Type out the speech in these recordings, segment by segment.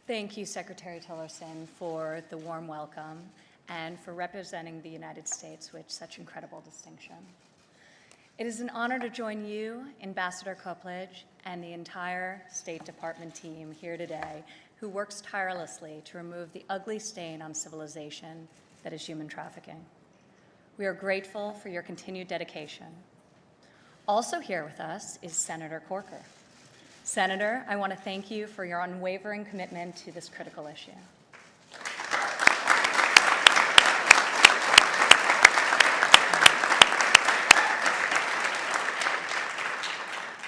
Thank you, Secretary Tillerson, for the warm welcome and for representing the United States with such incredible distinction. It is an honor to join you, Ambassador Coplage, and the entire State Department team here today who works tirelessly to remove the ugly stain on civilization that is human trafficking. We are grateful for your continued dedication. Also here with us is Senator Corker. Senator, I want to thank you for your unwavering commitment to this critical issue.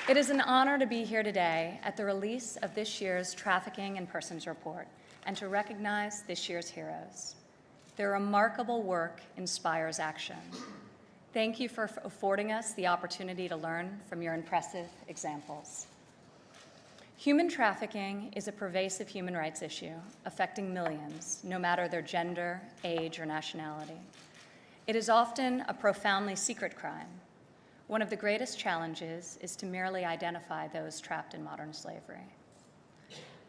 It is an honor to be here today at the release of this year's Trafficking in Persons Report and to recognize this year's heroes. Their remarkable work inspires action. Thank you for affording us the opportunity to learn from your impressive examples. Human trafficking is a pervasive human rights issue affecting millions, no matter their gender, age, or nationality. It is often a profoundly secret crime. One of the greatest challenges is to merely identify those trapped in modern slavery.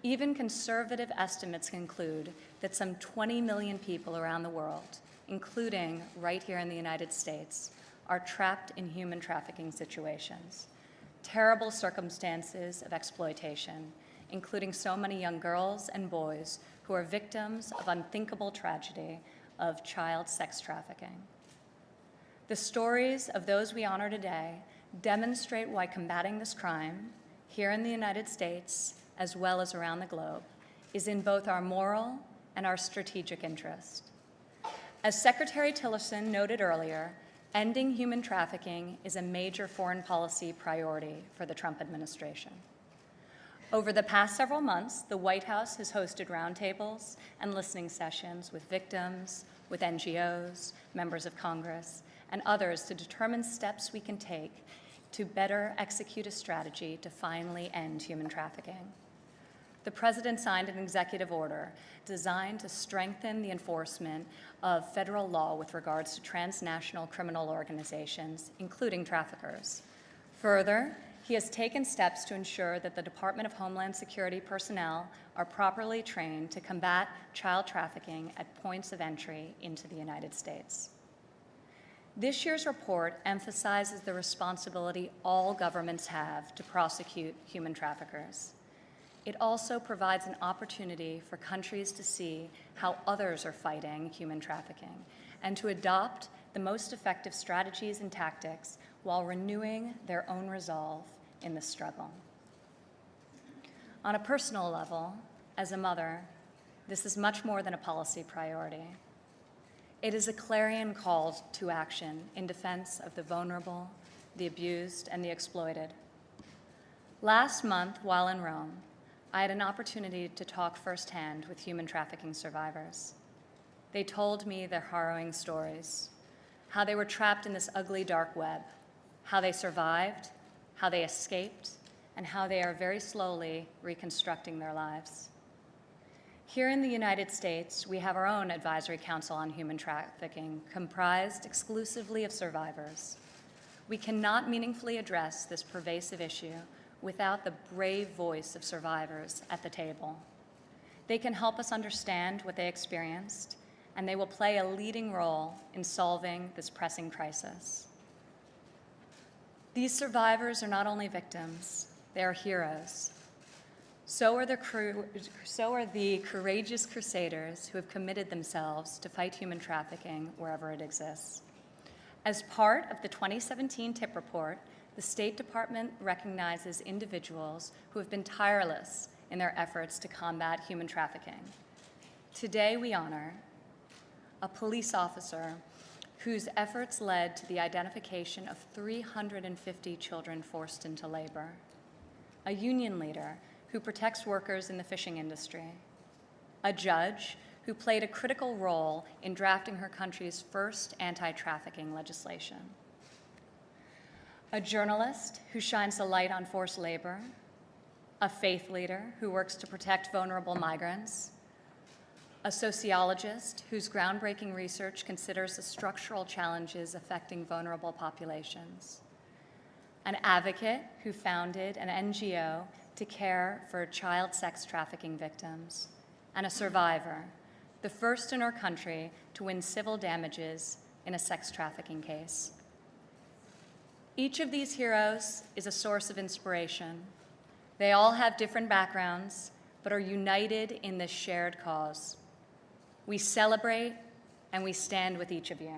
Even conservative estimates conclude that some 20 million people around the world, including right here in the United States, are trapped in human trafficking situations. Terrible circumstances of exploitation, including so many young girls and boys who are victims of unthinkable tragedy of child sex trafficking. The stories of those we honor today demonstrate why combating this crime, here in the United States as well as around the globe, is in both our moral and our strategic interest. As Secretary Tillerson noted earlier, ending human trafficking is a major foreign policy priority for the Trump administration. Over the past several months, the White House has hosted roundtables and listening sessions with victims, with NGOs, members of Congress, and others to determine steps we can take to better execute a strategy to finally end human trafficking. The President signed an executive order designed to strengthen the enforcement of federal law with regards to transnational criminal organizations, including traffickers. Further, he has taken steps to ensure that the Department of Homeland Security personnel are properly trained to combat child trafficking at points of entry into the United States. This year's report emphasizes the responsibility all governments have to prosecute human traffickers. It also provides an opportunity for countries to see how others are fighting human trafficking and to adopt the most effective strategies and tactics while renewing their own resolve in the struggle. On a personal level, as a mother, this is much more than a policy priority. It is a clarion call to action in defense of the vulnerable, the abused, and the exploited. Last month, while in Rome, I had an opportunity to talk firsthand with human trafficking survivors. They told me their harrowing stories, how they were trapped in this ugly dark web, how they survived, how they escaped, and how they are very slowly reconstructing their lives. Here in the United States, we have our own Advisory Council on Human Trafficking, comprised exclusively of survivors. We cannot meaningfully address this pervasive issue without the brave voice of survivors at the table. They can help us understand what they experienced, and they will play a leading role in solving this pressing crisis. These survivors are not only victims, they are heroes. So are the courageous crusaders who have committed themselves to fight human trafficking wherever it exists. As part of the 2017 TIP report, the State Department recognizes individuals who have been tireless in their efforts to combat human trafficking. Today we honor a police officer whose efforts led to the identification of 350 children forced into labor, a union leader who protects workers in the fishing industry, a judge who played a critical role in drafting her country's first anti-trafficking legislation, a journalist who shines a light on forced labor, a faith leader who works to protect vulnerable migrants, a sociologist whose groundbreaking research considers the structural challenges affecting vulnerable populations, an advocate who founded an NGO to care for child sex trafficking victims, and a survivor, the first in our country to win civil damages in a sex trafficking case. Each of these heroes is a source of inspiration. They all have different backgrounds, but are united in this shared cause. We celebrate and we stand with each of you.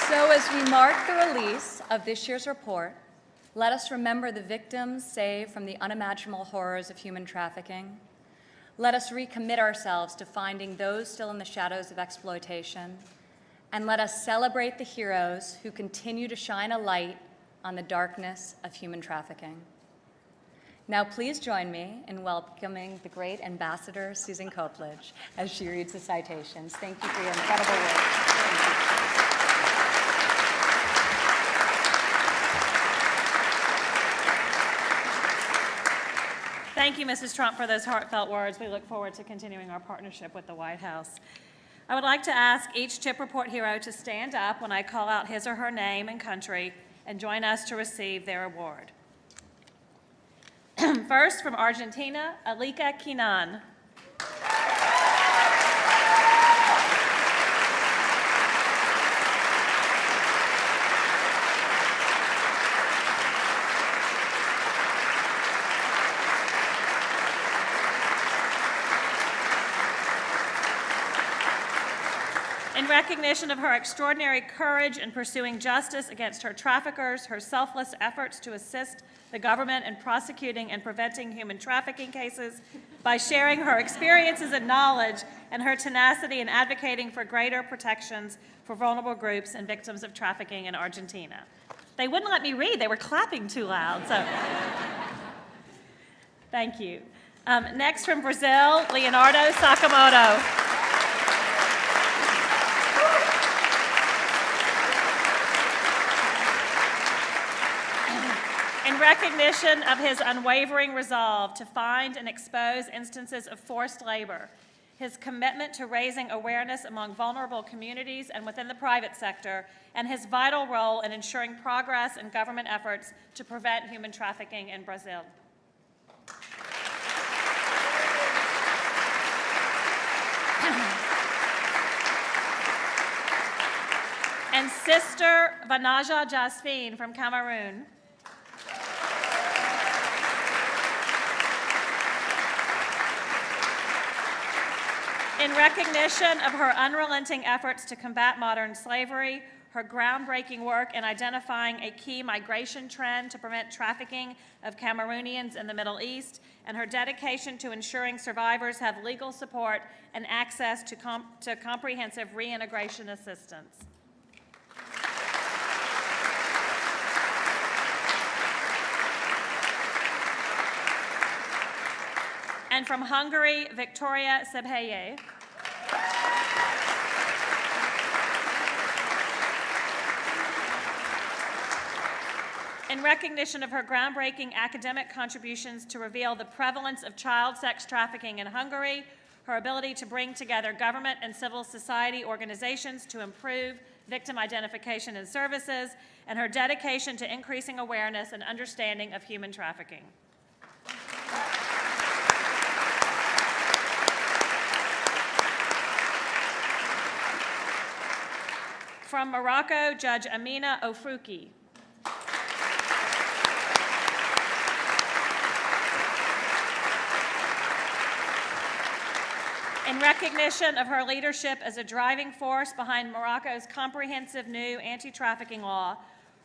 So as we mark the release of this year's report, let us remember the victims saved from the unimaginable horrors of human trafficking. Let us recommit ourselves to finding those still in the shadows of exploitation. And let us celebrate the heroes who continue to shine a light on the darkness of human trafficking. Now please join me in welcoming the great Ambassador Susan Copeledge as she reads the citations. Thank you for your incredible work. Thank you, Mrs. Trump, for those heartfelt words. We look forward to continuing our partnership with the White House. I would like to ask each CHIP Report hero to stand up when I call out his or her name and country and join us to receive their award. First, from Argentina, Alika Kinan. In recognition of her extraordinary courage in pursuing justice against her traffickers, her selfless efforts to assist the government in prosecuting and preventing human trafficking cases, by sharing her experiences and knowledge, and her tenacity in advocating for greater protections for vulnerable groups and victims of trafficking in Argentina. They wouldn't let me read. They were clapping too loud. So, thank you. Next, from Brazil, Leonardo Sakamoto. In recognition of his unwavering resolve to find and expose instances of forced labor, his commitment to raising awareness among vulnerable communities and within the private sector, and his vital role in ensuring progress in government efforts to prevent human trafficking in Brazil. And Sister Vanaja Jasfine from Cameroon. In recognition of her unrelenting efforts to combat modern slavery, her groundbreaking work in identifying a key migration trend to prevent trafficking of Cameroonians in the Middle East, and her dedication to ensuring survivors have legal support and access to comprehensive reintegration assistance. And from Hungary, Victoria Sebhelye. In recognition of her groundbreaking academic contributions to reveal the prevalence of child sex trafficking in Hungary, her ability to bring together government and civil society organizations to improve victim identification and services, and her dedication to increasing awareness and understanding of human trafficking. From Morocco, Judge Amina Ofrouki. In recognition of her leadership as a driving force behind Morocco's comprehensive new anti-trafficking law,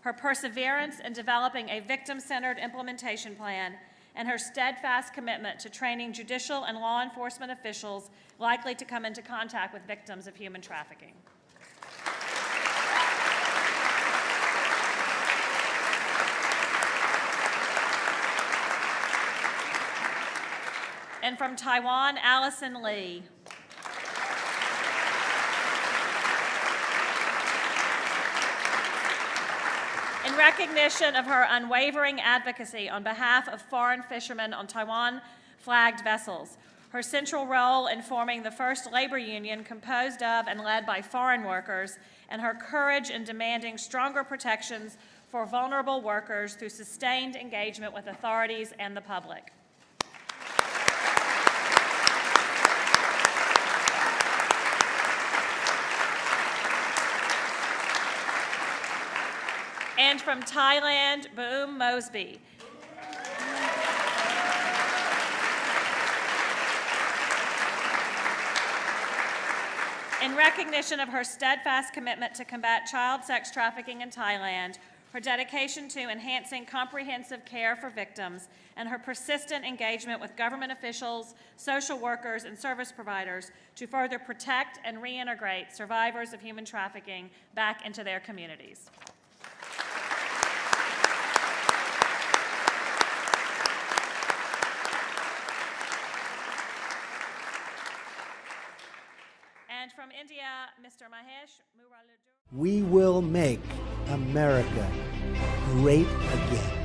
her perseverance in developing a victim-centered implementation plan, and her steadfast commitment to training judicial and law enforcement officials likely to come into contact with victims of human trafficking. And from Taiwan, Allison Lee. In recognition of her unwavering advocacy on behalf of foreign fishermen on Taiwan-flagged vessels, her central role in forming the first labor union composed of and led by foreign workers, and her courage in demanding stronger protections for vulnerable workers through sustained engagement with authorities and the public. And from Thailand, Boom Mosby. In recognition of her steadfast commitment to combat child sex trafficking in Thailand, her dedication to enhancing comprehensive care for victims, and her persistent engagement with government officials, social workers, and service providers to further protect and reintegrate survivors of human trafficking back into their communities. And from India, Mr. Mahesh Muralidharan. We will make America great again.